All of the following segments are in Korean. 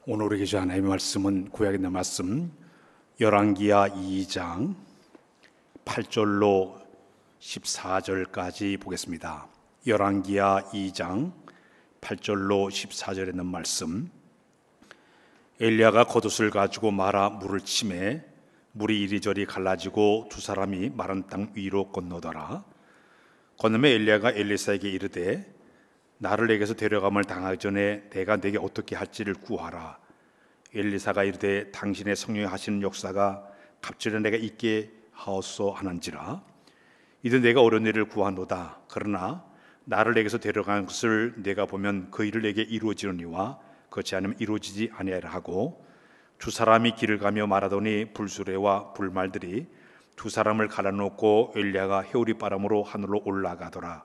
오늘 우리 계신 하나님의 말씀은 구약에 있는 말씀 열왕기하 2장 8절로 14절까지 보겠습니다. 열왕기하 2장 8절로 14절에 있는 말씀. 엘리야가 겉옷을 가지고 마라 물을 치매 물이 이리저리 갈라지고 두 사람이 마른 땅 위로 건너더라. 건너매 엘리야가 엘리사에게 이르되 나를 내게서 데려감을 당하기 전에 내가 내게 어떻게 할지를 구하라. 엘리사가 이르되 당신의 성령이 하시는 역사가 갑절에 내가 있게 하옵소 하는지라. 이든 내가 어려운 일을 구하노다. 그러나 나를 내게서 데려간 것을 내가 보면 그 일을 내게 이루어지느니와 그렇지 않으면 이루어지지 아니하리라 하고 두 사람이 길을 가며 말하더니 불수레와 불말들이 두 사람을 갈라놓고 엘리야가 해오리 바람으로 하늘로 올라가더라.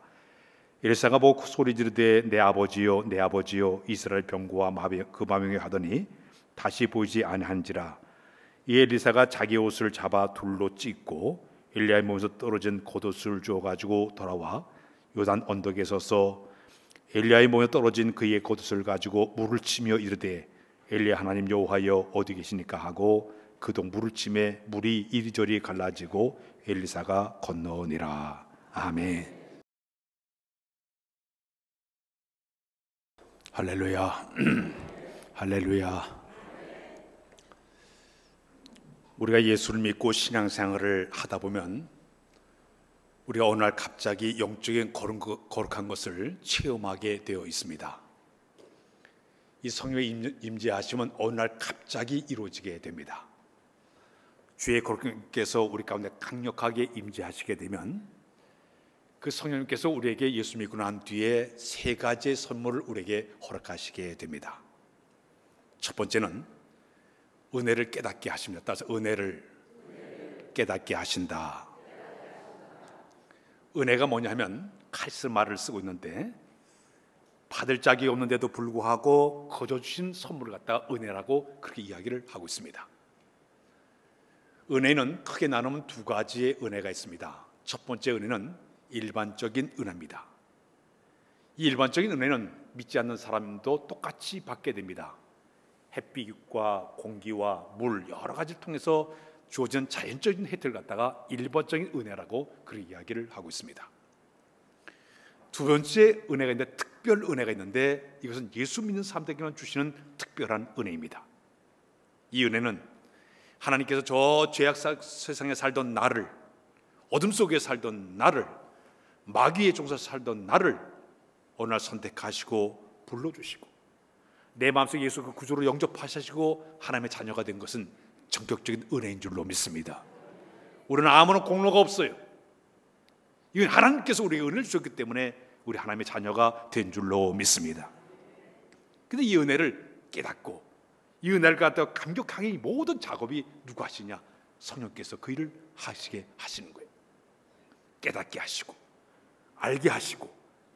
엘리사가 보고 소리 지르되 내 아버지요 내 아버지요 이스라엘 병거와 그 마병이 하더니 다시 보이지 아니한지라. 이 엘리사가 자기 옷을 잡아 둘로 찢고 엘리야의 몸에서 떨어진 겉옷을 주어 가지고 돌아와 요단 언덕에 서서 엘리야의 몸에 떨어진 그의 겉옷을 가지고 물을 치며 이르되 엘리야 하나님 여호와여 어디 계시니까 하고 그동 물을 치매 물이 이리저리 갈라지고 엘리사가 건너니라. 아멘. 할렐루야. 할렐루야. 우리가 예수를 믿고 신앙생활을 하다 보면 우리가 어느 날 갑자기 영적인 거룩한 것을 체험하게 되어 있습니다. 이 성령의 임재하심은 어느 날 갑자기 이루어지게 됩니다. 주의 거룩님께서 우리 가운데 강력하게 임재하시게 되면 그 성령님께서 우리에게 예수 믿고 난 뒤에 세 가지의 선물을 우리에게 허락하시게 됩니다. 첫 번째는 은혜를 깨닫게 하십니다. 따라서 은혜를 깨닫게 하신다. 은혜가 뭐냐면 카리스마를 쓰고 있는데 받을 자격이 없는데도 불구하고 거저 주신 선물을 갖다가 은혜라고 그렇게 이야기를 하고 있습니다. 은혜는 크게 나누면 두 가지의 은혜가 있습니다. 첫 번째 은혜는 일반적인 은혜입니다. 이 일반적인 은혜는 믿지 않는 사람도 똑같이 받게 됩니다. 햇빛과 공기와 물 여러 가지를 통해서 주어진 자연적인 혜택을 갖다가 일반적인 은혜라고 그런 이야기를 하고 있습니다. 두 번째 은혜가 있는데 특별 은혜가 있는데 이것은 예수 믿는 사람들에게만 주시는 특별한 은혜입니다. 이 은혜는 하나님께서 저 죄악 세상에 살던 나를, 어둠 속에 살던 나를, 마귀의 종사에 살던 나를 어느 날 선택하시고 불러주시고 내 마음속에 예수 그 구주로 영접하시고 하나님의 자녀가 된 것은 전격적인 은혜인 줄로 믿습니다. 우리는 아무런 공로가 없어요. 이건 하나님께서 우리에게 은혜를 주셨기 때문에 우리 하나님의 자녀가 된 줄로 믿습니다. 그런데 이 은혜를 깨닫고 이 은혜를 갖다가 감격하게 모든 작업이 누가 하시냐? 성령께서 그 일을 하시게 하시는 거예요. 깨닫게 하시고 알게 하시고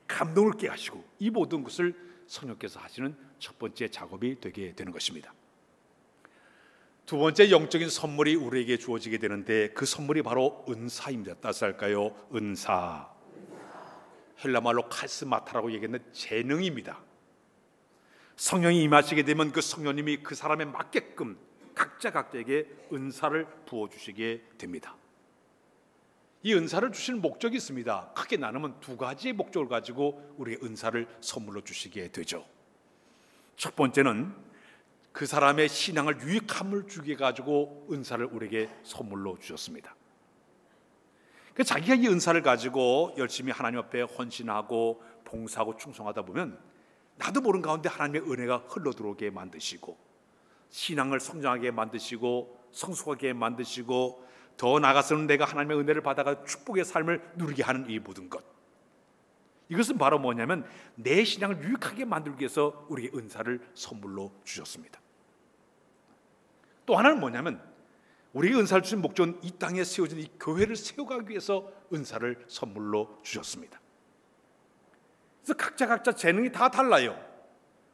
감동을 깨 하시고 이 모든 것을 성령께서 하시는 첫 번째 작업이 되게 되는 것입니다. 두 번째 영적인 선물이 우리에게 주어지게 되는데 그 선물이 바로 은사입니다. 따라서 할까요? 은사. 헬라말로 카리스마타라고 얘기했는데 재능입니다. 성령이 임하시게 되면 그 성령님이 그 사람에 맞게끔 각자에게 은사를 부어주시게 됩니다. 이 은사를 주시는 목적이 있습니다. 크게 나누면 두 가지의 목적을 가지고 우리에게 은사를 선물로 주시게 되죠. 첫 번째는 그 사람의 신앙을 유익함을 주게 가지고 은사를 우리에게 선물로 주셨습니다. 자기가 이 은사를 가지고 열심히 하나님 앞에 헌신하고 봉사하고 충성하다 보면 나도 모르는 가운데 하나님의 은혜가 흘러들어오게 만드시고 신앙을 성장하게 만드시고 성숙하게 만드시고 더 나아가서는 내가 하나님의 은혜를 받아가 축복의 삶을 누리게 하는 이 모든 것, 이것은 바로 뭐냐면 내 신앙을 유익하게 만들기 위해서 우리에게 은사를 선물로 주셨습니다. 또 하나는 뭐냐면 우리에게 은사를 주신 목적은 이 땅에 세워진 이 교회를 세워가기 위해서 은사를 선물로 주셨습니다. 그래서 각자 재능이 다 달라요.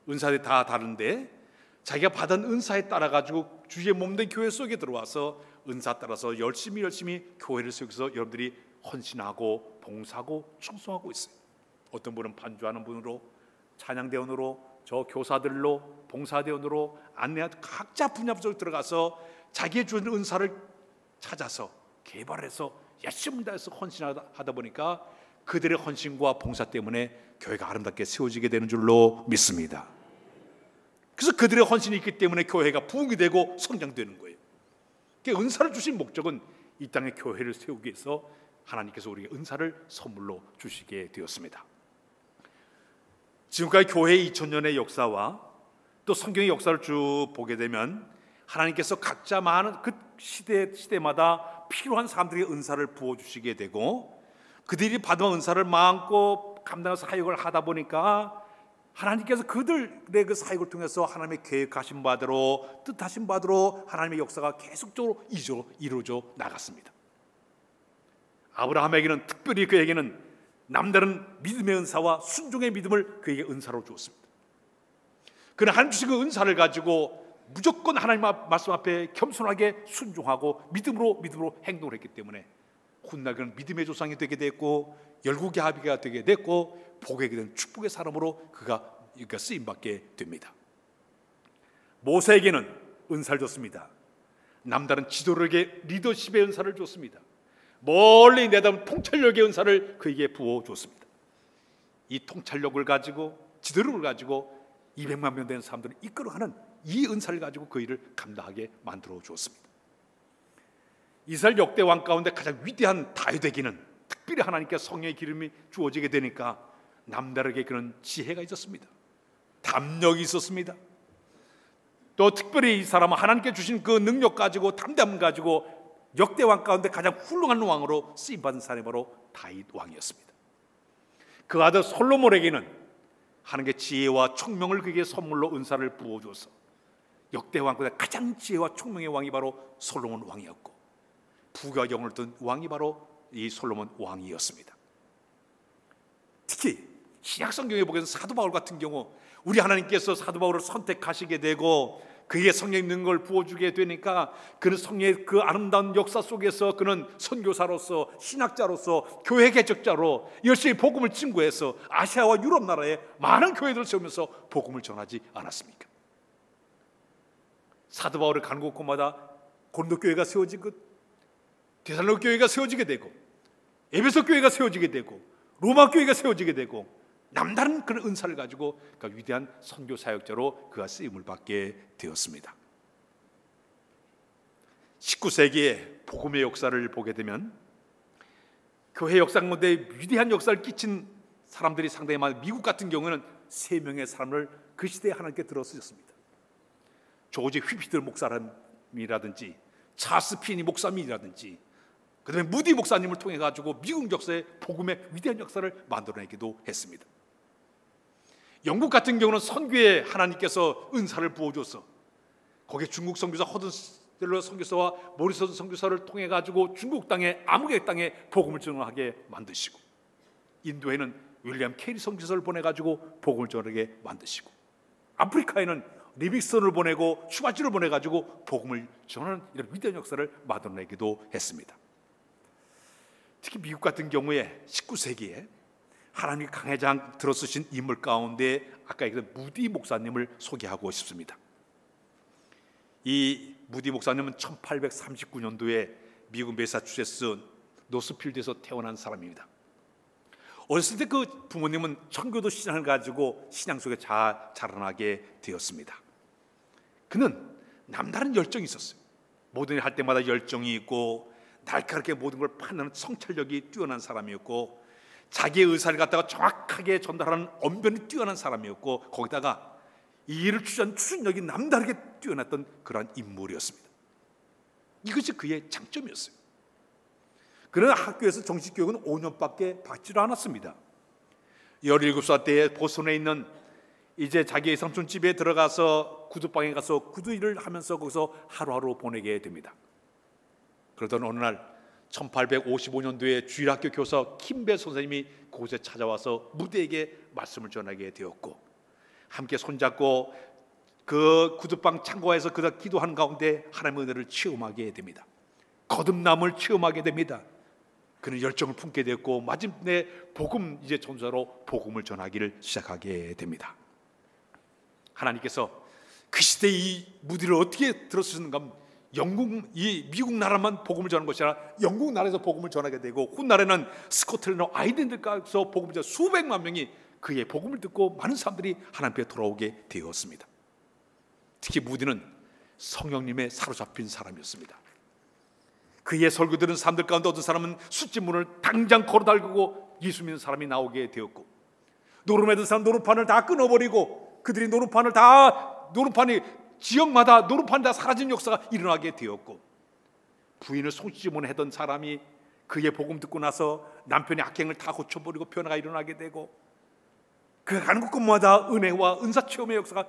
은사들이 다 다른데 자기가 받은 은사에 따라 가지고 주의 몸된 교회 속에 들어와서 은사 따라서 열심히 교회를 세우면서 여러분들이 헌신하고 봉사하고 충성하고 있어요. 어떤 분은 반주하는 분으로, 찬양대원으로, 저 교사들로, 봉사대원으로 안내하고 각자 분야별로 들어가서 자기의 주는 은사를 찾아서 개발해서 열심히 다해서 헌신하다 보니까 그들의 헌신과 봉사 때문에 교회가 아름답게 세워지게 되는 줄로 믿습니다. 그래서 그들의 헌신이 있기 때문에 교회가 부흥이 되고 성장되는 거예요. 그러니까 은사를 주신 목적은 이 땅에 교회를 세우기 위해서 하나님께서 우리에게 은사를 선물로 주시게 되었습니다. 지금까지 교회의 2000년의 역사와 또 성경의 역사를 쭉 보게 되면 하나님께서 각자 많은 그 시대마다 필요한 사람들에게 은사를 부어주시게 되고 그들이 받은 은사를 마음껏 감당해서 사역을 하다 보니까 하나님께서 그들의 그 사역을 통해서 하나님의 계획하신 바대로 뜻하신 바대로 하나님의 역사가 계속적으로 이루어져 나갔습니다. 아브라함에게는 특별히 그에게는 남다른 믿음의 은사와 순종의 믿음을 그에게 은사로 주었습니다. 그는 하나님 주신 그 은사를 가지고 무조건 하나님 말씀 앞에 겸손하게 순종하고 믿음으로 행동을 했기 때문에 훗날 그는 믿음의 조상이 되게 됐고 열국의 아비가 되게 됐고 복에게 된 축복의 사람으로 그가 쓰임받게 됩니다. 모세에게는 은사를 줬습니다. 남다른 지도력의 리더십의 은사를 줬습니다. 멀리 내다본 통찰력의 은사를 그에게 부어줬습니다. 이 통찰력을 가지고 지도력을 가지고 200만 명 되는 사람들을 이끌어가는 이 은사를 가지고 그 일을 감당하게 만들어 주었습니다. 이스라엘 역대 왕 가운데 가장 위대한 다윗에게는 특별히 하나님께서 성령의 기름이 주어지게 되니까 남다르게 그런 지혜가 있었습니다. 담력이 있었습니다. 또 특별히 이 사람은 하나님께 주신 그 능력 가지고 담대함 가지고 역대 왕 가운데 가장 훌륭한 왕으로 쓰임받은 사람이 바로 다윗 왕이었습니다. 그 아들 솔로몬에게는 하나님의 지혜와 총명을 그에게 선물로 은사를 부어줘서 역대 왕 가운데 가장 지혜와 총명의 왕이 바로 솔로몬 왕이었고 부가 영을 든 왕이 바로 이 솔로몬 왕이었습니다. 특히 신약 성경에 보면 사도 바울 같은 경우 우리 하나님께서 사도 바울을 선택하시게 되고 그에게 성령 있는 걸 부어주게 되니까 그는 성령의 그 아름다운 역사 속에서 그는 선교사로서 신학자로서 교회 개척자로 열심히 복음을 증거해서 아시아와 유럽 나라에 많은 교회들을 세우면서 복음을 전하지 않았습니까? 사도 바울을 가는 곳곳마다 고린도 교회가 세워지고 데살로니가 교회가 세워지게 되고 에베소 교회가 세워지게 되고 로마 교회가 세워지게 되고 남다른 그런 은사를 가지고 그 위대한 선교 사역자로 그가 쓰임을 받게 되었습니다. 19세기의 복음의 역사를 보게 되면 교회 역사 가운데 위대한 역사를 끼친 사람들이 상당히 많은 미국 같은 경우는 3명의 사람을 그 시대에 하나님께 들어 쓰셨습니다. 조지 휘피드 목사님이라든지 찰스 피니 목사님이라든지 그다음에 무디 목사님을 통해 가지고 미국 역사의 복음의 위대한 역사를 만들어내기도 했습니다. 영국 같은 경우는 선교에 하나님께서 은사를 부어줘서 거기에 중국 선교사 허든셀러 선교사와 모리슨 선교사를 통해 가지고 중국 땅에 아무개 땅에 복음을 전하게 만드시고 인도에는 윌리엄 케리 선교사를 보내 가지고 복음을 전하게 만드시고 아프리카에는 리빙스턴을 보내고 슈바치를 보내 가지고 복음을 전하는 이런 위대한 역사를 만들어내기도 했습니다. 특히 미국 같은 경우에 19세기에 하나님이 강해장 들어쓰신 인물 가운데 아까 얘기했던 무디 목사님을 소개하고 싶습니다. 이 무디 목사님은 1839년도에 미국 매사추세츠 노스필드에서 태어난 사람입니다. 어렸을 때 그 부모님은 청교도 신앙을 가지고 신앙 속에 자라나게 되었습니다. 그는 남다른 열정이 있었어요. 모든 일 할 때마다 열정이 있고 날카롭게 모든 걸 판단하는 성찰력이 뛰어난 사람이었고 자기의 의사를 갖다가 정확하게 전달하는 언변이 뛰어난 사람이었고 거기다가 이 일을 추진한 추진력이 남다르게 뛰어났던 그러한 인물이었습니다. 이것이 그의 장점이었어요. 그러나 학교에서 정식 교육은 5년밖에 받지를 않았습니다. 17살 때에 보스턴에 있는 이제 자기의 삼촌 집에 들어가서 구두방에 가서 구두 일을 하면서 거기서 하루하루 보내게 됩니다. 그러던 어느 날 1855년도에 주일학교 교사 킴벨 선생님이 그곳에 찾아와서 무디에게 말씀을 전하게 되었고 함께 손잡고 그 구두방 창고에서 그가 기도하는 가운데 하나님의 은혜를 체험하게 됩니다. 거듭남을 체험하게 됩니다. 그는 열정을 품게 되었고 마침내 복음 이제 전사로 복음을 전하기를 시작하게 됩니다. 하나님께서 그 시대 이 무디를 어떻게 들었었는가? 미국 나라만 복음을 전하는 것이 아니라 영국 나라에서 복음을 전하게 되고, 훗날에는 스코틀랜드 아이랜드에서 복음을 전해 수백만 명이 그의 복음을 듣고 많은 사람들이 하나님 앞에 돌아오게 되었습니다. 특히 무디는 성령님에 사로잡힌 사람이었습니다. 그의 설교 들은 사람들 가운데 어떤 사람은 숫집문을 당장 걸어달고 예수 믿는 사람이 나오게 되었고, 노름했던 사람 노름판을 다 끊어버리고 그들이 노름판이 지역마다 노름판이 다 사라진 역사가 일어나게 되었고, 부인을 송치문했던 사람이 그의 복음 듣고 나서 남편의 악행을 다 고쳐버리고 변화가 일어나게 되고, 그가 가는 곳곳마다 은혜와 은사 체험의 역사가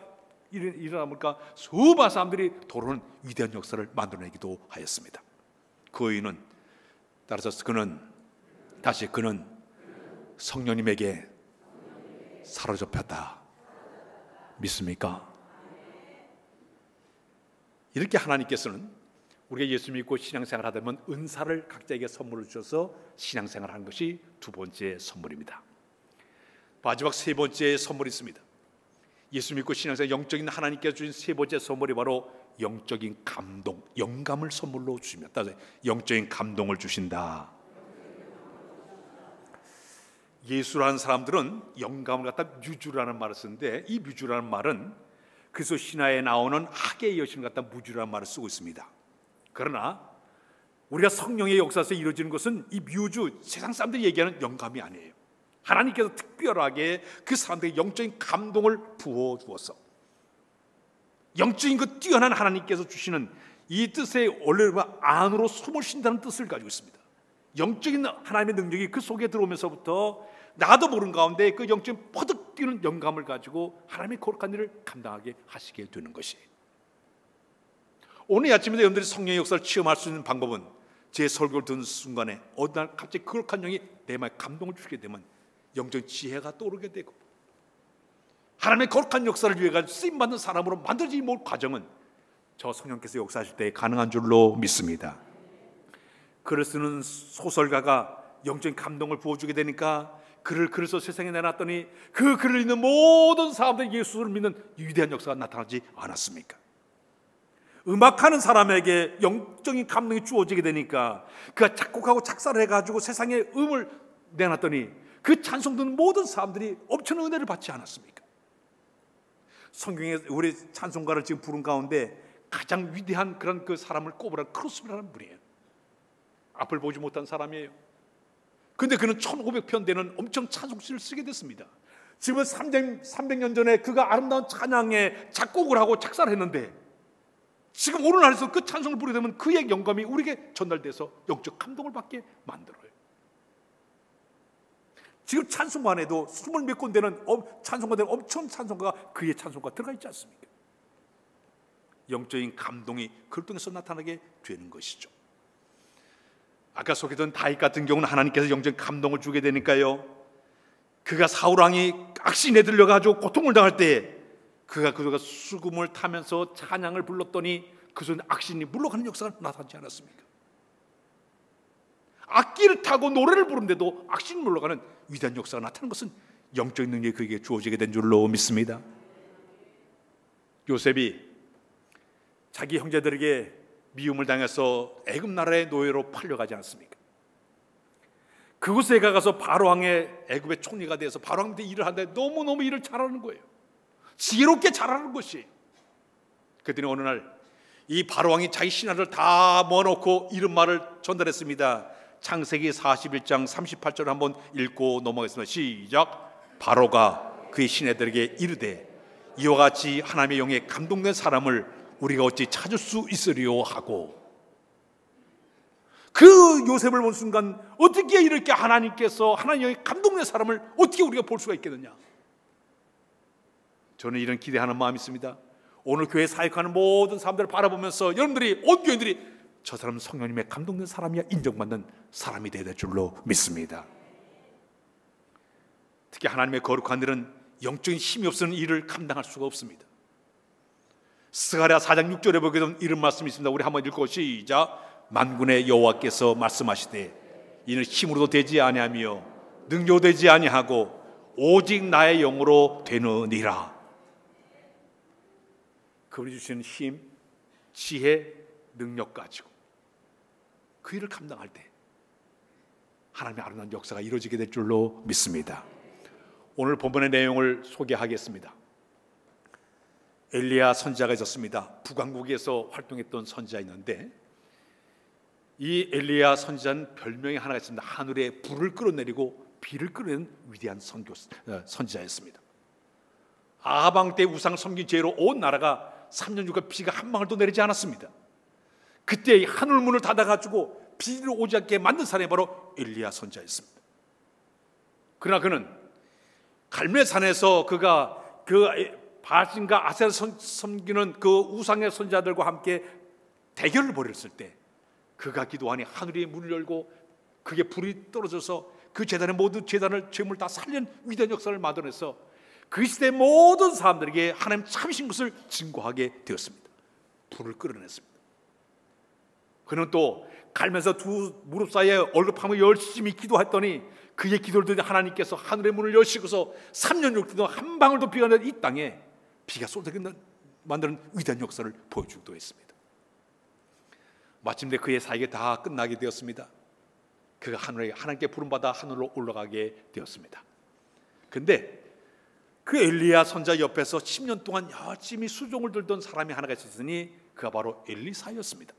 일어나니까 수많은 사람들이 돌아오는 위대한 역사를 만들어내기도 하였습니다. 그 이유는 따라서 그는 성령님에게 사로잡혔다. 믿습니까? 이렇게 하나님께서는 우리가 예수 믿고 신앙생활 하다 보면 은사를 각자에게 선물을 주셔서 신앙생활 하는 것이 두 번째 선물입니다. 마지막 세 번째 선물이 있습니다. 예수 믿고 신앙생활 영적인 하나님께서 주신 세 번째 선물이 바로 영적인 감동, 영감을 선물로 주십니다. 따라서 영적인 감동을 주신다. 예수라는 사람들은 영감을 갖다 뮤주라는 말을 쓰는데, 이 뮤주라는 말은 그리스도 신화에 나오는 학의 여신을 갖다 무주라는 말을 쓰고 있습니다. 그러나 우리가 성령의 역사에서 이루어지는 것은 이 뮤주, 세상 사람들이 얘기하는 영감이 아니에요. 하나님께서 특별하게 그 사람들에게 영적인 감동을 부어주어서, 영적인 그 뛰어난 하나님께서 주시는 이 뜻의 원래 안으로 숨을 쉰다는 뜻을 가지고 있습니다. 영적인 하나님의 능력이 그 속에 들어오면서부터 나도 모르는 가운데 그 영적인 퍼득 뛰는 영감을 가지고 하나님의 거룩한 일을 감당하게 하시게 되는 것이에요. 오늘 아침에 여러분들이 성령의 역사를 체험할 수 있는 방법은, 제 설교를 듣는 순간에 어느 날 갑자기 거룩한 영이 내 마음에 감동을 주게 되면 영적 지혜가 떠오르게 되고, 하나님의 거룩한 역사를 위해 쓰임받는 사람으로 만들어진 모든 과정은 저 성령께서 역사하실 때 가능한 줄로 믿습니다. 글을 쓰는 소설가가 영적인 감동을 부어주게 되니까 글을 써서 세상에 내놨더니 그 글을 읽는 모든 사람들이 예수를 믿는 위대한 역사가 나타나지 않았습니까? 음악하는 사람에게 영적인 감동이 주어지게 되니까 그가 작곡하고 작사를 해가지고 세상에 음을 내놨더니 그 찬송 듣는 모든 사람들이 엄청난 은혜를 받지 않았습니까? 성경에 우리 찬송가를 지금 부른 가운데 가장 위대한 그런 그 사람을 꼽으라 크로스비라는 분이에요. 앞을 보지 못한 사람이에요. 근데 그는 1500편 되는 엄청 찬송시를 쓰게 됐습니다. 지금 300년 전에 그가 아름다운 찬양에 작곡을 하고 작사를 했는데, 지금 오늘날에서 그 찬송을 부르게 되면 그의 영감이 우리에게 전달돼서 영적 감동을 받게 만들어요. 지금 찬송가 안에도 20몇 권 되는 찬송가 되는 엄청 찬송가가 그의 찬송가 들어가 있지 않습니까? 영적인 감동이 그를 통해서 나타나게 되는 것이죠. 아까 소개했던 다윗 같은 경우는 하나님께서 영적인 감동을 주게 되니까요, 그가 사울왕이 악신에 들려가지고 고통을 당할 때 그가 수금을 타면서 찬양을 불렀더니 그 속에 악신이 물러가는 역사가 나타나지 않았습니까? 악기를 타고 노래를 부르는데도 악신이 물러가는 위대한 역사가 나타나는 것은 영적인 능력이 그에게 주어지게 된 줄로 믿습니다. 요셉이 자기 형제들에게 미움을 당해서 애굽 나라의 노예로 팔려가지 않습니까? 그곳에 가서 바로왕의 애굽의 총리가 돼서 바로왕한테 일을 하는데 너무너무 일을 잘하는 거예요. 지혜롭게 잘하는 것이. 그랬더니 어느 날 이 바로왕이 자기 신하를 다 모아놓고 이런 말을 전달했습니다. 창세기 41장 38절 한번 읽고 넘어가겠습니다. 시작. 바로가 그의 신하들에게 이르되 이와 같이 하나님의 영에 감동된 사람을 우리가 어찌 찾을 수 있으리요 하고, 그 요셉을 본 순간 어떻게 이렇게 하나님께서 하나님의 영에 감동된 사람을 어떻게 우리가 볼 수가 있겠느냐. 저는 이런 기대하는 마음이 있습니다. 오늘 교회 사역하는 모든 사람들을 바라보면서 여러분들이, 온 교인들이 저 사람은 성령님의 감동된 사람이야 인정받는 사람이 되야 될 줄로 믿습니다. 특히 하나님의 거룩한 일은 영적인 힘이 없으면 일을 감당할 수가 없습니다. 스가랴 4장 6절에 보게 되면 이런 말씀이 있습니다. 우리 한번 읽고 시작. 만군의 여호와께서 말씀하시되 이는 힘으로도 되지 아니하며 능력도 되지 아니하고 오직 나의 영으로 되느니라. 그분이 주시는 힘, 지혜, 능력 가지고 그 일을 감당할 때 하나님의 아름다운 역사가 이루어지게 될 줄로 믿습니다. 오늘 본문의 내용을 소개하겠습니다. 엘리야 선지자가 있었습니다. 북왕국에서 활동했던 선지자였는데, 이 엘리야 선지자는 별명이 하나가 있습니다. 하늘에 불을 끌어내리고 비를 끌어내는 위대한 선지자였습니다. 아합 왕 때 우상을 섬긴 죄로 온 나라가 3년 6개월 비가 한 방울도 내리지 않았습니다. 그때 하늘문을 닫아가지고 비를 오지 않게 만든 사람이 바로 엘리야 선지자였습니다. 그러나 그는 갈멜산에서 그가 그 바알신과 아세라를 섬기는 그 우상의 선지자들과 함께 대결을 벌였을 때 그가 기도하니 하늘이 문을 열고 그게 불이 떨어져서 그 제단의 모든 제단을 죄물 다 살린 위대한 역사를 만들어내서 그 시대의 모든 사람들에게 하나님 참신 것을 증거하게 되었습니다. 불을 끌어냈습니다. 그는 또 갈면서 두 무릎 사이에 얼굴파며 열심히 기도했더니 그의 기도를 듣는 하나님께서 하늘의 문을 여시고서 3년 6개월 동안 한 방울도 비가 내린 이 땅에 비가 쏟아지게 만드는 위대한 역사를 보여주기도 했습니다. 마침내 그의 사역이 다 끝나게 되었습니다. 그가 하나님께 부름받아 하늘로 올라가게 되었습니다. 근데 그 엘리야 선지자 옆에서 10년 동안 열심히 수종을 들던 사람이 하나가 있었으니 그가 바로 엘리사였습니다.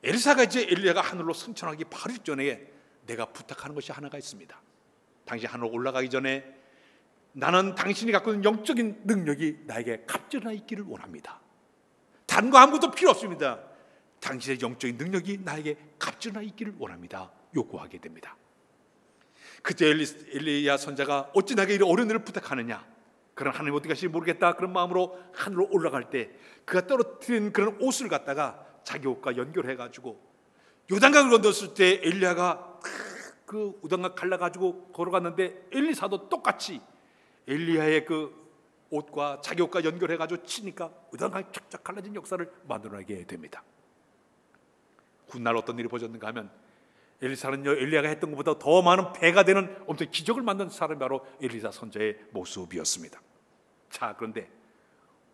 엘리사가 이제 엘리야가 하늘로 승천하기 바로 전에 내가 부탁하는 것이 하나가 있습니다. 당신 하늘로 올라가기 전에 나는 당신이 갖고 있는 영적인 능력이 나에게 갑절나 있기를 원합니다. 다른 거 아무것도 필요 없습니다. 당신의 영적인 능력이 나에게 갑절나 있기를 원합니다. 요구하게 됩니다. 그때 엘리야 선자가 어찌 나에게 이런 어려운 일을 부탁하느냐, 그런 하나님 어떻게 하실지 모르겠다 그런 마음으로 하늘로 올라갈 때 그가 떨어뜨린 그런 옷을 갖다가 자기 옷과 연결해가지고 요단강을 건넜을 때 엘리야가 그 요단강 갈라가지고 걸어갔는데 엘리사도 똑같이 엘리야의 그 옷과 자기 옷과 연결해가지고 치니까 요단강이 쫙쫙 갈라진 역사를 만들어내게 됩니다. 훗날 어떤 일이 벌어졌는가 하면 엘리사는요, 엘리야가 했던 것보다 더 많은 배가 되는 엄청 기적을 만든 사람이 바로 엘리사 선지자의 모습이었습니다. 자, 그런데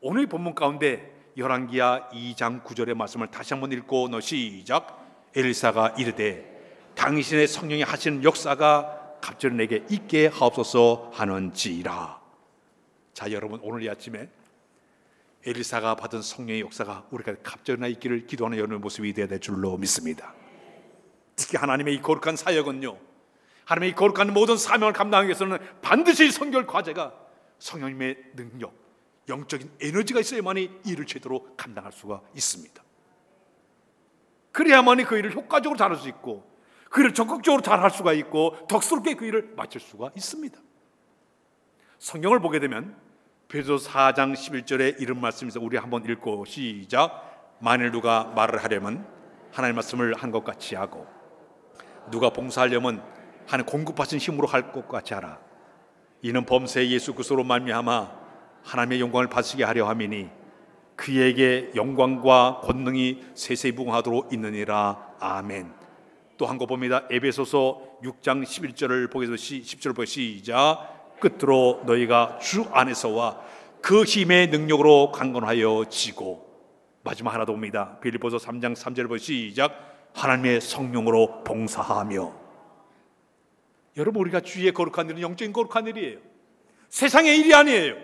오늘 본문 가운데 열왕기하 2장 9절의 말씀을 다시 한번 읽고 시작. 엘리사가 이르되 당신의 성령이 하시는 역사가 갑절히 내게 있게 하옵소서 하는지라. 자, 여러분, 오늘 이 아침에 엘리사가 받은 성령의 역사가 우리가 갑절이나 있기를 기도하는 여러분의 모습이 되어야 될 줄로 믿습니다. 특히 하나님의 이 거룩한 사역은요, 하나님의 이 거룩한 모든 사명을 감당하기 위해서는 반드시 성결 과제가 성령님의 능력, 영적인 에너지가 있어야만이 일을 제대로 감당할 수가 있습니다. 그래야만이 그 일을 효과적으로 잘할 수 있고 그 일을 적극적으로 잘할 수가 있고 덕스럽게 그 일을 마칠 수가 있습니다. 성경을 보게 되면 베드로서 4장 11절에 이런 말씀이 있어요. 우리 한번 읽고 시작. 만일 누가 말을 하려면 하나님의 말씀을 한 것 같이 하고 누가 봉사하려면 하나님 공급하신 힘으로 할 것 같이 하라. 이는 범세 예수 그리스도로 말미암아 하나님의 영광을 받으시게 하려 함이니 그에게 영광과 권능이 세세히 무궁하도록 있느니라. 아멘. 또 한 거 봅니다. 에베소서 6장 11절을 보게 되면 10절을 보게 시작. 끝으로 너희가 주 안에서와 그 힘의 능력으로 강건하여 지고. 마지막 하나 더 봅니다. 빌립보서 3장 3절을 보게 시작. 하나님의 성령으로 봉사하며. 여러분, 우리가 주의 거룩한 일은 영적인 거룩한 일이에요. 세상의 일이 아니에요.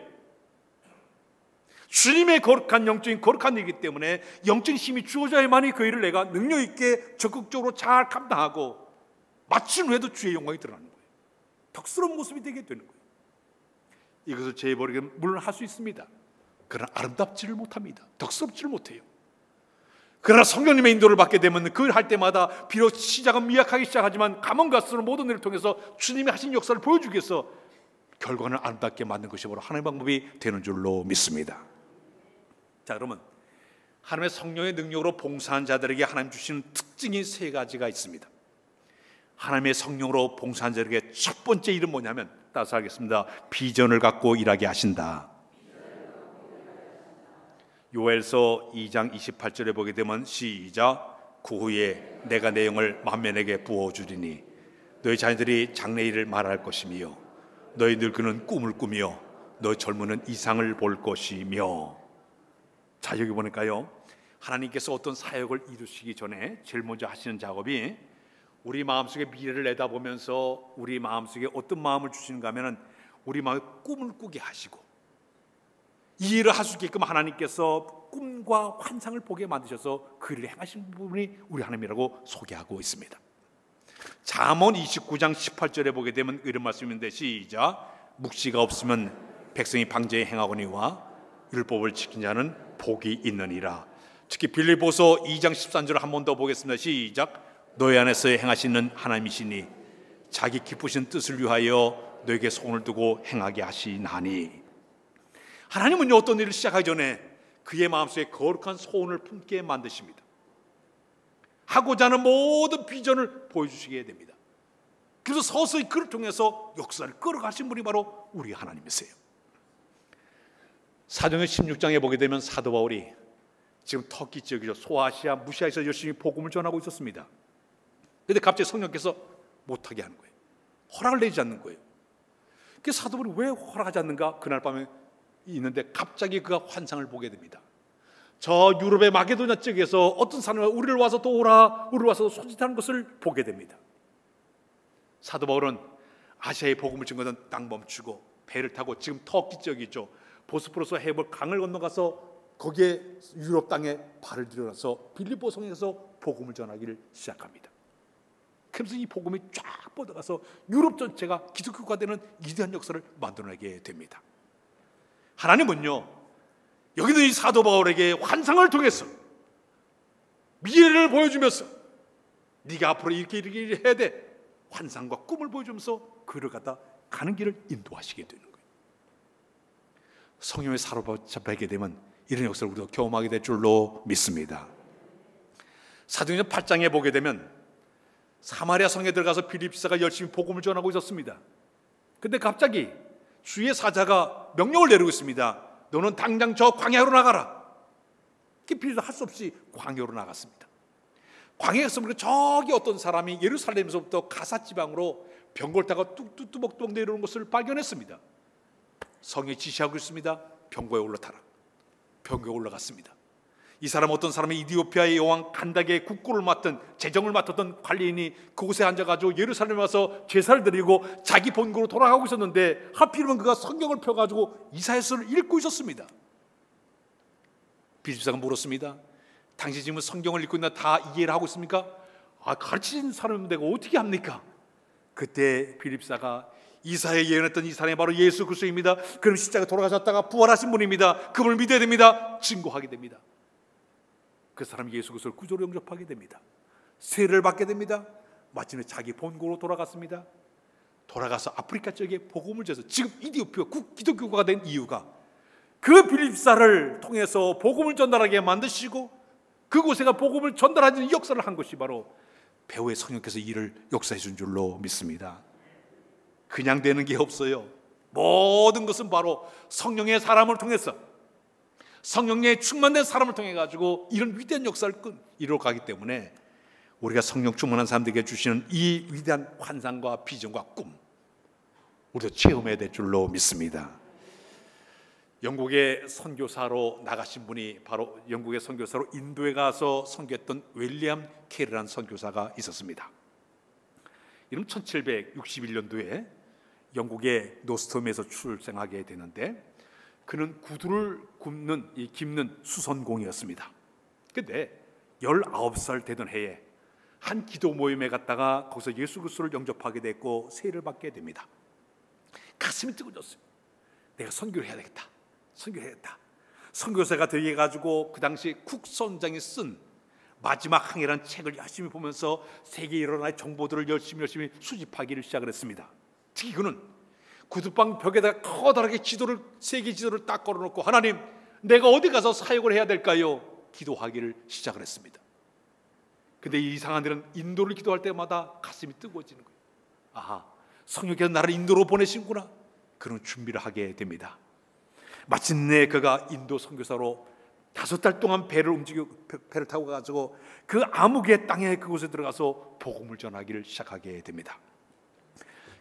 주님의 거룩한 영적인 거룩한 일이기 때문에 영적인 힘이 주어져야만이 그 일을 내가 능력 있게 적극적으로 잘 감당하고 마친 후에도 주의 영광이 드러나는 거예요. 덕스러운 모습이 되게 되는 거예요. 이것을 제해버리면 물론 할 수 있습니다. 그러나 아름답지를 못합니다. 덕스럽지를 못해요. 그러나 성령님의 인도를 받게 되면 그걸 할 때마다 비록 시작은 미약하게 시작하지만 가면 갈수록 모든 일을 통해서 주님이 하신 역사를 보여주기 위해서 결과는 아름답게 만든 것이 바로 하나님의 방법이 되는 줄로 믿습니다. 자, 그러면 하나님의 성령의 능력으로 봉사한 자들에게 하나님 주시는 특징이 세 가지가 있습니다. 하나님의 성령으로 봉사한 자들에게 첫 번째 일은 뭐냐면, 따라서 하겠습니다. 비전을 갖고 일하게 하신다. 요엘서 2장 28절에 보게 되면 시작. 그 후에 내가 내 영을 만민에게 부어주리니 너희 자녀들이 장래일을 말할 것이며 너희 늙은은 꿈을 꾸며 너희 젊은은 이상을 볼 것이며. 자, 여기 보니까요, 하나님께서 어떤 사역을 이루시기 전에 제일 먼저 하시는 작업이 우리 마음속에 미래를 내다보면서 우리 마음속에 어떤 마음을 주시는가 하면은 우리 마음에 꿈을 꾸게 하시고, 이 일을 할 수 있게끔 하나님께서 꿈과 환상을 보게 만드셔서 그 일을 행하신 부분이 우리 하나님이라고 소개하고 있습니다. 잠언 29장 18절에 보게 되면 이런 말씀인데, 시작. 묵시가 없으면 백성이 방제에 행하거니와 율법을 지킨 자는 복이 있느니라. 특히 빌립보서 2장 13절을 한 번 더 보겠습니다. 시작. 너희 안에서 행하시는 하나님이시니 자기 기쁘신 뜻을 위하여 너에게 소원을 두고 행하게 하시나니. 하나님은요, 어떤 일을 시작하기 전에 그의 마음속에 거룩한 소원을 품게 만드십니다. 하고자 하는 모든 비전을 보여주시게 됩니다. 그래서 서서히 그를 통해서 역사를 끌어가신 분이 바로 우리 하나님이세요. 사도행전 16장에 보게 되면 사도 바울이 지금 터키 지역이죠, 소아시아, 무시아에서 열심히 복음을 전하고 있었습니다. 그런데 갑자기 성령께서 못하게 하는 거예요. 허락을 내지 않는 거예요. 그래서 사도 바울이 왜 허락하지 않는가? 그날 밤에 있는데 갑자기 그가 환상을 보게 됩니다. 저 유럽의 마게도냐 쪽에서 어떤 사람이 우리를 와서 도우라, 우리를 와서 소집하는 것을 보게 됩니다. 사도 바울은 아시아의 복음을 증거하는 땅 멈추고 배를 타고 지금 터키 지역이죠, 보스포러스 해협을 강을 건너가서 거기에 유럽 땅에 발을 들여놔서 빌립보 성에서 복음을 전하기를 시작합니다. 그래서 이 복음이 쫙 뻗어가서 유럽 전체가 기독교가 되는 위대한 역사를 만들어내게 됩니다. 하나님은요, 여기 있는 이 사도 바울에게 환상을 통해서 미래를 보여주면서 네가 앞으로 이렇게 해야 돼, 환상과 꿈을 보여주면서 그를 갖다 가는 길을 인도하시게 되는 거예요. 성령에 사로잡히게 되면 이런 역사를 우리가 경험하게 될 줄로 믿습니다. 사도행전 8장에 보게 되면 사마리아 성에 들어가서 빌립사가 열심히 복음을 전하고 있었습니다. 근데 갑자기 주의 사자가 명령을 내리고 있습니다. 너는 당장 저 광야로 나가라. 빌립사가 할 수 없이 광야로 나갔습니다. 광야에 있으면 저기 어떤 사람이 예루살렘에서부터 가사 지방으로 병거를 타고 뚝뚝뚜벅뚜벅 내려오는 것을 발견했습니다. 성에 지시하고 있습니다. 병거에 올라타라. 병거에 올라갔습니다. 이 사람 어떤 사람이 이디오피아의 여왕 간닥의 국고를 맡던, 재정을 맡았던 관리인이 그곳에 앉아가지고 예루살렘에 와서 제사를 드리고 자기 본국으로 돌아가고 있었는데 하필이면 그가 성경을 펴가지고 이사야서를 읽고 있었습니다. 빌립사가 물었습니다. 당신 지금 성경을 읽고 있나 다 이해를 하고 있습니까? 가르치는 사람은 내가 어떻게 합니까? 그때 빌립사가 이사야에 예언했던 이 사람이 바로 예수 그리스도입니다. 그럼 십자가에 돌아가셨다가 부활하신 분입니다. 그분을 믿어야 됩니다. 증거하게 됩니다. 그 사람이 예수 그리스도를 구주로 영접하게 됩니다. 세례를 받게 됩니다. 마침내 자기 본국으로 돌아갔습니다. 돌아가서 아프리카 쪽에 복음을 전해서 지금 이디오피아 기독교가 된 이유가 그 빌립사를 통해서 복음을 전달하게 만드시고 그곳에가 복음을 전달하는 역사를 한 것이 바로 배후의 성령께서 이를 역사해 준 줄로 믿습니다. 그냥 되는 게 없어요. 모든 것은 바로 성령의 사람을 통해서, 성령에 충만된 사람을 통해 가지고 이런 위대한 역사를 이루어가기 때문에 우리가 성령 충만한 사람들에게 주시는 이 위대한 환상과 비전과 꿈, 우리도 체험해야 될 줄로 믿습니다. 영국의 선교사로 나가신 분이 바로 영국의 선교사로 인도에 가서 선교했던 윌리엄 캐리라는 선교사가 있었습니다. 이름 1761년도에 영국의 노스톰에서 출생하게 되는데 그는 구두를 깁는 수선공이었습니다. 그런데 19살 되던 해에 한 기도 모임에 갔다가 거기서 예수 그리스도를 영접하게 됐고 세례를 받게 됩니다. 가슴이 뜨거워졌어요. 내가 선교를 해야 되겠다. 선교를 해야겠다. 선교사가 되게 가지고 그 당시 쿡 선장이 쓴 마지막 항해라는 책을 열심히 보면서 세계에 일어날 정보들을 열심히 수집하기를 시작을 했습니다. 특히 그는 구두방 벽에다가 커다랗게 세계 지도를 딱 걸어놓고 하나님, 내가 어디 가서 사역을 해야 될까요? 기도하기를 시작을 했습니다. 근데 이 이상한 일은 인도를 기도할 때마다 가슴이 뜨거워지는 거예요. 아하, 성령께서 나를 인도로 보내신구나. 그런 준비를 하게 됩니다. 마침내 그가 인도 선교사로 5달 동안 배를 타고 가지고 그 아무개 땅에 그곳에 들어가서 복음을 전하기를 시작하게 됩니다.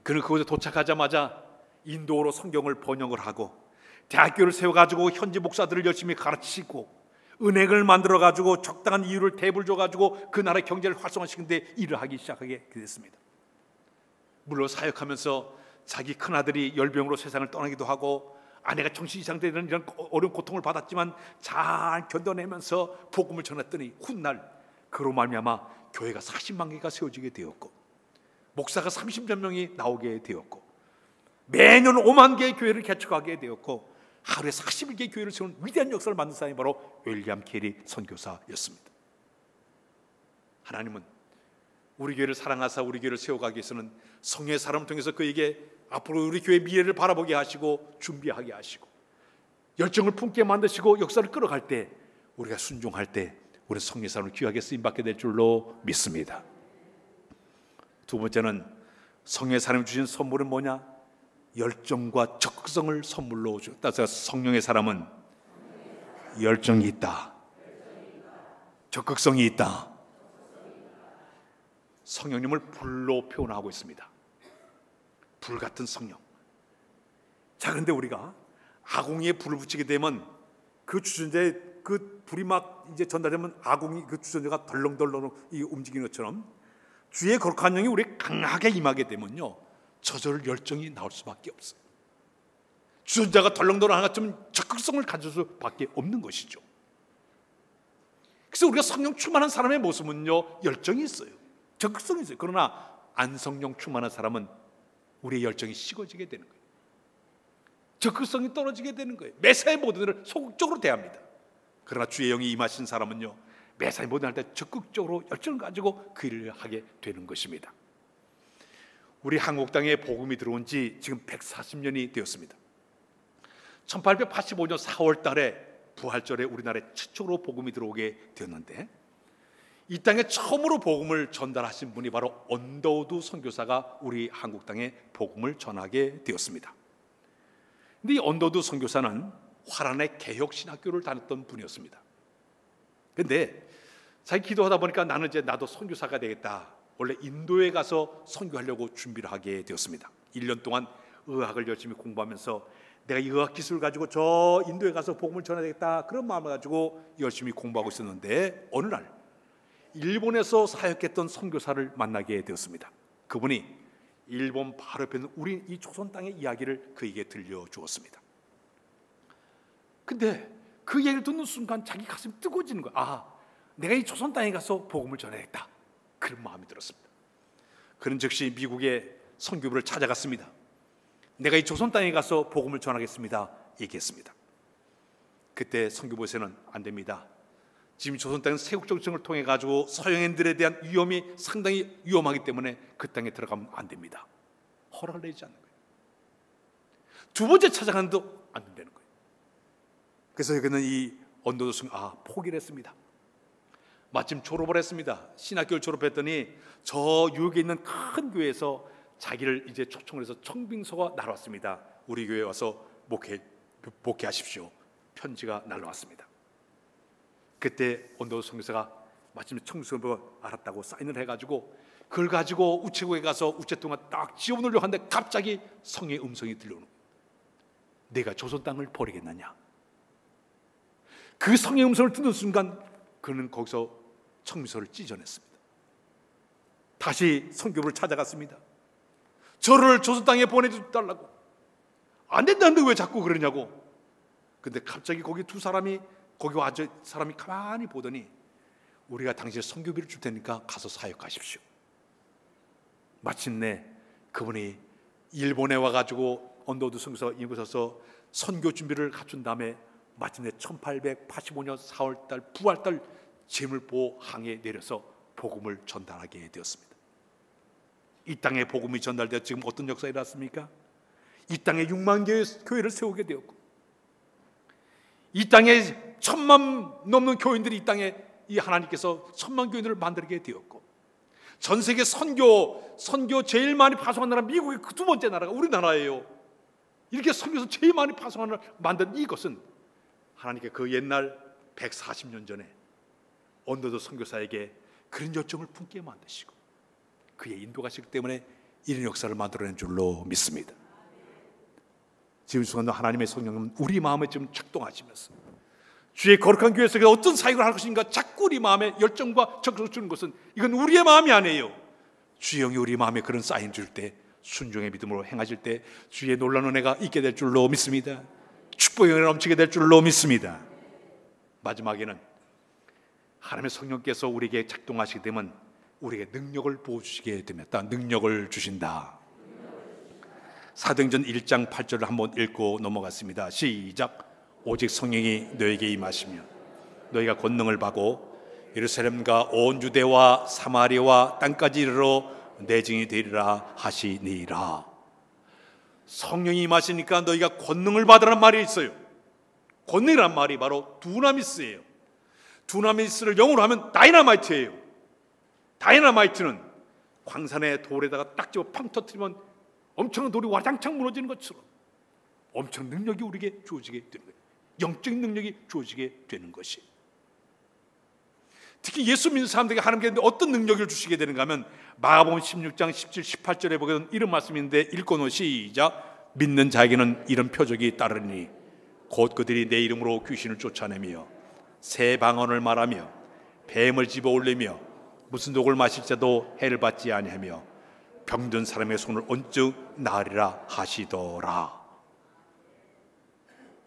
그는 그곳에 도착하자마자 인도어로 성경을 번역을 하고 대학교를 세워가지고 현지 목사들을 열심히 가르치고 은행을 만들어 가지고 적당한 이유를 대부를 줘 가지고 그 나라의 경제를 활성화시키는데 일을 하기 시작하게 됐습니다. 물론 사역하면서 자기 큰아들이 열병으로 세상을 떠나기도 하고 아내가 정신 이상되는 이런 어려운 고통을 받았지만 잘 견뎌내면서 복음을 전했더니 훗날 그로 말미암아 교회가 40만 개가 세워지게 되었고 목사가 30여 명이 나오게 되었고 매년 5만 개의 교회를 개척하게 되었고 하루에 41개의 교회를 세우는 위대한 역사를 만든 사람이 바로 윌리엄 캐리 선교사였습니다. 하나님은 우리 교회를 사랑하사 우리 교회를 세워가기 위해서는 성령의 사람을 통해서 그에게 앞으로 우리 교회의 미래를 바라보게 하시고 준비하게 하시고 열정을 품게 만드시고 역사를 끌어갈 때 우리가 순종할 때 우리 성령의 사람을 귀하게 쓰임받게 될 줄로 믿습니다. 두 번째는 성령의 사람이 주신 선물은 뭐냐? 열정과 적극성을 선물로 줬다. 성령의 사람은 열정이 있다, 적극성이 있다. 성령님을 불로 표현하고 있습니다. 불 같은 성령. 자, 그런데 우리가 아궁이에 불을 붙이게 되면 그 주전자에 그 불이 막 이제 전달되면 아궁이 그 주전자가 덜렁덜렁 움직이는 것처럼 주의 거룩한 영이 우리 강하게 임하게 되면요 저절 열정이 나올 수밖에 없어요. 주전자가 덜렁덜렁 하는 것처럼 적극성을 가질 수밖에 없는 것이죠. 그래서 우리가 성령 충만한 사람의 모습은요 열정이 있어요, 적극성이 있어요. 그러나 안성령 충만한 사람은 우리의 열정이 식어지게 되는 거예요. 적극성이 떨어지게 되는 거예요. 매사의 모든 일을 소극적으로 대합니다. 그러나 주의 영이 임하신 사람은요 매사의 모든 할 때 적극적으로 열정을 가지고 그 일을 하게 되는 것입니다. 우리 한국 땅에 복음이 들어온 지 지금 140년이 되었습니다. 1885년 4월 달에 부활절에 우리나라에 최초로 복음이 들어오게 되었는데 이 땅에 처음으로 복음을 전달하신 분이 바로 언더우드 선교사가 우리 한국 땅에 복음을 전하게 되었습니다. 근데 이 언더우드 선교사는 화란의 개혁신학교를 다녔던 분이었습니다. 근데 자기 기도하다 보니까 나도 선교사가 되겠다. 원래 인도에 가서 선교하려고 준비를 하게 되었습니다. 1년 동안 의학을 열심히 공부하면서 내가 이 의학 기술을 가지고 저 인도에 가서 복음을 전해야 되겠다 그런 마음을 가지고 열심히 공부하고 있었는데 어느 날 일본에서 사역했던 선교사를 만나게 되었습니다. 그분이 일본 바로 옆에 있는 우리 이 조선 땅의 이야기를 그에게 들려주었습니다. 근데 그 얘기를 듣는 순간 자기 가슴이 뜨거워지는 거야. 아, 내가 이 조선 땅에 가서 복음을 전해야겠다 그런 마음이 들었습니다. 그런 즉시 미국의 선교부를 찾아갔습니다. 내가 이 조선 땅에 가서 복음을 전하겠습니다 얘기했습니다. 그때 선교부에서는 안 됩니다. 지금 조선 땅은 세국 정책을 통해 가지고 서양인들에 대한 위험이 상당히 위험하기 때문에 그 땅에 들어가면 안 됩니다. 허락을 내지 않는 거예요. 두 번째 찾아갔는데도 안 된다는 거예요. 그래서 여기는 이 언더우드 선교사 포기를 했습니다. 마침 졸업을 했습니다. 신학교를 졸업했더니 저 뉴욕에 있는 큰 교회에서 자기를 이제 초청을 해서 청빙서가 날아왔습니다. 우리 교회에 와서 목회하십시오. 편지가 날아왔습니다. 그때 언더우드 선교사가 마침 청빙서를 알았다고 사인을 해가지고 그걸 가지고 우체국에 가서 우체통을 딱 지워놓으려고 하는데 갑자기 성의 음성이 들려오는 거예요. 내가 조선 땅을 버리겠느냐. 그 성의 음성을 듣는 순간 그는 거기서 청빙서를 찢어냈습니다. 다시 선교부를 찾아갔습니다. 저를 조선 땅에 보내달라고. 안 된다는데 왜 자꾸 그러냐고. 근데 갑자기 거기 두 사람이 거기 와서 사람이 가만히 보더니 우리가 당신의 선교비를 줄 테니까 가서 사역하십시오. 마침내 그분이 일본에 와가지고 언더우드 선교사가 이곳에서 선교 준비를 갖춘 다음에 마침내 1885년 4월달 부활달 제물보 항에 내려서 복음을 전달하게 되었습니다. 이 땅에 복음이 전달되어 지금 어떤 역사가 일어났습니까? 이 땅에 6만 개의 교회를 세우게 되었고 이 땅에 1000만 넘는 교인들이 이 땅에 이 하나님께서 1000만 교인들을 만들게 되었고 전 세계 선교 제일 많이 파송한 나라 미국의 그 두 번째 나라가 우리나라예요. 이렇게 선교에서 제일 많이 파송하는 나라를 만든 이것은 하나님께 그 옛날 140년 전에 언더우드 선교사에게 그런 열정을 품게 만드시고 그의 인도가시기 때문에 이런 역사를 만들어낸 줄로 믿습니다. 지금 순간도 하나님의 성령은 우리 마음에 지금 작동하시면서 주의 거룩한 교회에서 어떤 사역을 할 것인가 자꾸 우리 마음에 열정과 적극을 주는 것은 이건 우리의 마음이 아니에요. 주의 영이 우리 마음에 그런 사인 줄 때, 순종의 믿음으로 행하실 때 주의 놀라운 은혜가 있게 될 줄로 믿습니다. 축복의 은혜가 넘치게 될 줄로 믿습니다. 마지막에는 하나님의 성령께서 우리에게 작동하시게 되면 우리에게 능력을 부어주시게 됩니다. 능력을 주신다. 사도행전 1장 8절을 한번 읽고 넘어갔습니다. 시작. 오직 성령이 너에게 임하시면 너희가 권능을 받고 예루살렘과 온 유대와 사마리아와 땅까지 이르러 내 증인이 되리라 하시니라. 성령이 임하시니까 너희가 권능을 받으라는 말이 있어요. 권능이란 말이 바로 두나미스예요. 두나미스를 영어로 하면 다이너마이트예요. 다이너마이트는 광산의 돌에다가 딱 집어 팡 터뜨리면 엄청난 돌이 와장창 무너지는 것처럼 엄청난 능력이 우리에게 주어지게 되는 거예요. 영적인 능력이 주어지게 되는 것이. 특히 예수 믿는 사람들에게 하나님께 어떤 능력을 주시게 되는가 하면 마가복음 16장 17, 18절에 보게 되면 이런 말씀이 있는데 읽고 시작. 믿는 자에게는 이런 표적이 따르니 곧 그들이 내 이름으로 귀신을 쫓아내며 새 방언을 말하며 뱀을 집어 올리며 무슨 독을 마실지라도 해를 받지 아니하며 병든 사람의 손을 언즉 나으리라 하시더라.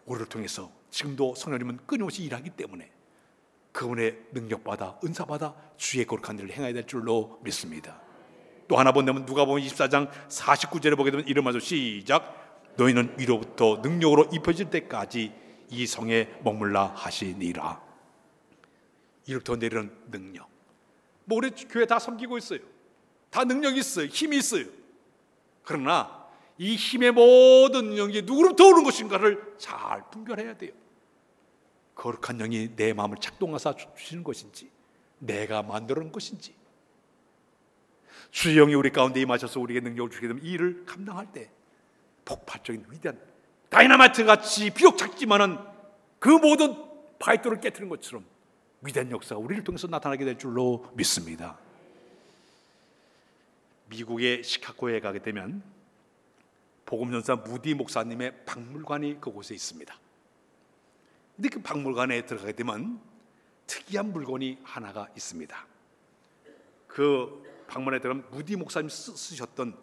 우리를 통해서 지금도 성령님은 끊임없이 일하기 때문에 그분의 능력받아 은사받아 주의 거룩한 일을 행해야 될 줄로 믿습니다. 또 하나 본다면 누가복음 24장 49절에 보게 되면 이런 말씀 시작. 너희는 위로부터 능력으로 입혀질 때까지 이 성에 머물라 하시니라. 이로부터 내리는 능력. 뭐 우리 교회 다 섬기고 있어요. 다 능력이 있어요. 힘이 있어요. 그러나 이 힘의 모든 능력이 누구로부터 오는 것인가를 잘 분별해야 돼요. 거룩한 영이 내 마음을 작동하사 주시는 것인지 내가 만들어 놓은 것인지. 주의 영이 우리 가운데 임하셔서 우리에게 능력을 주게 되면 이 일을 감당할 때 폭발적인 위대한 다이너마이트 같이 비록 작지만은 그 모든 파이터를 깨트리는 것처럼 위대한 역사가 우리를 통해서 나타나게 될 줄로 믿습니다. 미국의 시카고에 가게 되면 복음전사 무디 목사님의 박물관이 그곳에 있습니다. 근데 그 박물관에 들어가게 되면 특이한 물건이 하나가 있습니다. 그 박물관에 들어가면 무디 목사님 쓰셨던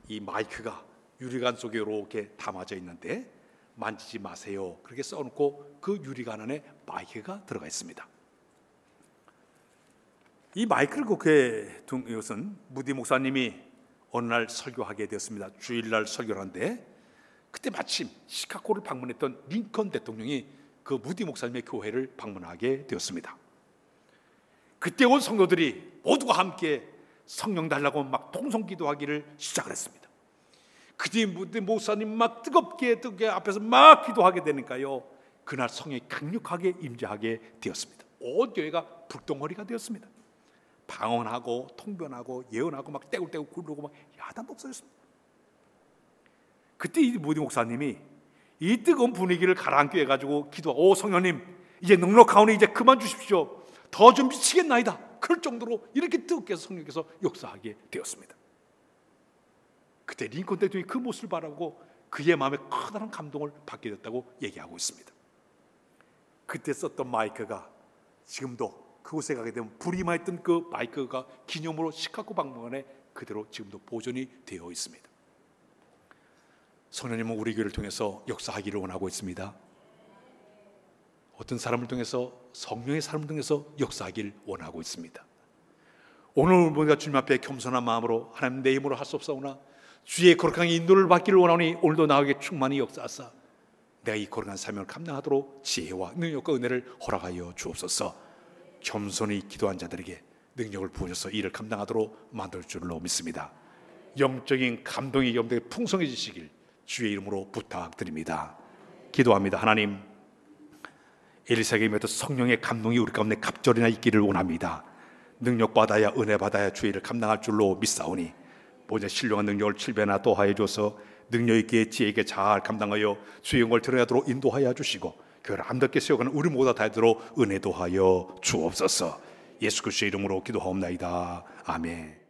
이 마이크가 유리관 속에 이렇게 담아져 있는데 만지지 마세요 그렇게 써놓고 그 유리관 안에 마이크가 들어가 있습니다. 이 마이크를 그렇게 둔 이것은 무디 목사님이 어느 날 설교하게 되었습니다. 주일날 설교를 하는데 그때 마침 시카고를 방문했던 링컨 대통령이 그 무디 목사님의 교회를 방문하게 되었습니다. 그때 온 성도들이 모두가 함께 성령 달라고 막 통성기도하기를 시작을 했습니다. 그때 무디 목사님 막 뜨겁게 앞에서 막 기도하게 되니까요, 그날 성령이 강력하게 임재하게 되었습니다. 온 교회가 불덩어리가 되었습니다. 방언하고 통변하고 예언하고 막 떼굴떼굴 굴르고 막 야단 없어졌습니다. 그때 이 무디 목사님이 이 뜨거운 분위기를 가라앉게 해가지고 기도하고, 오 성령님 이제 넉넉하오니 이제 그만 주십시오. 더 좀 미치겠나이다. 그럴 정도로 이렇게 뜨겁게 성령께서 역사하게 되었습니다. 그때 링컨 대통령이 그 모습을 바라보고 그의 마음에 커다란 감동을 받게 됐다고 얘기하고 있습니다. 그때 썼던 마이크가 지금도 그곳에 가게 되면 불이 맑던 그 마이크가 기념으로 시카고 박물관에 그대로 지금도 보존이 되어 있습니다. 성령님은 우리 교회를 통해서 역사하기를 원하고 있습니다. 어떤 사람을 통해서, 성령의 사람을 통해서 역사하기를 원하고 있습니다. 오늘 우리가 주님 앞에 겸손한 마음으로 하나님 내 힘으로 할 수 없사오나 주의 거룩한 인도를 받기를 원하오니 오늘도 나에게 충만히 역사하사 내가 이 거룩한 사명을 감당하도록 지혜와 능력과 은혜를 허락하여 주옵소서. 겸손히 기도한 자들에게 능력을 부으셔서 이를 감당하도록 만들 줄로 믿습니다. 영적인 감동이 영적인 풍성해지시길 주의 이름으로 부탁드립니다. 기도합니다. 하나님, 엘리사에게 임했던 성령의 감동이 우리 가운데 갑절이나 있기를 원합니다. 능력 받아야 은혜 받아야 주의 일을 감당할 줄로 믿사오니 모든 신령한 능력을 7배나 더하여 줘서 능력 있게 지혜 있게 잘 감당하여 주의 영광을 드러나도록 인도하여 주시고 교회를 아름답게 세워가는 우리 모두 다 되도록 은혜 도하여 주옵소서. 예수 그리스도의 이름으로 기도하옵나이다. 아멘.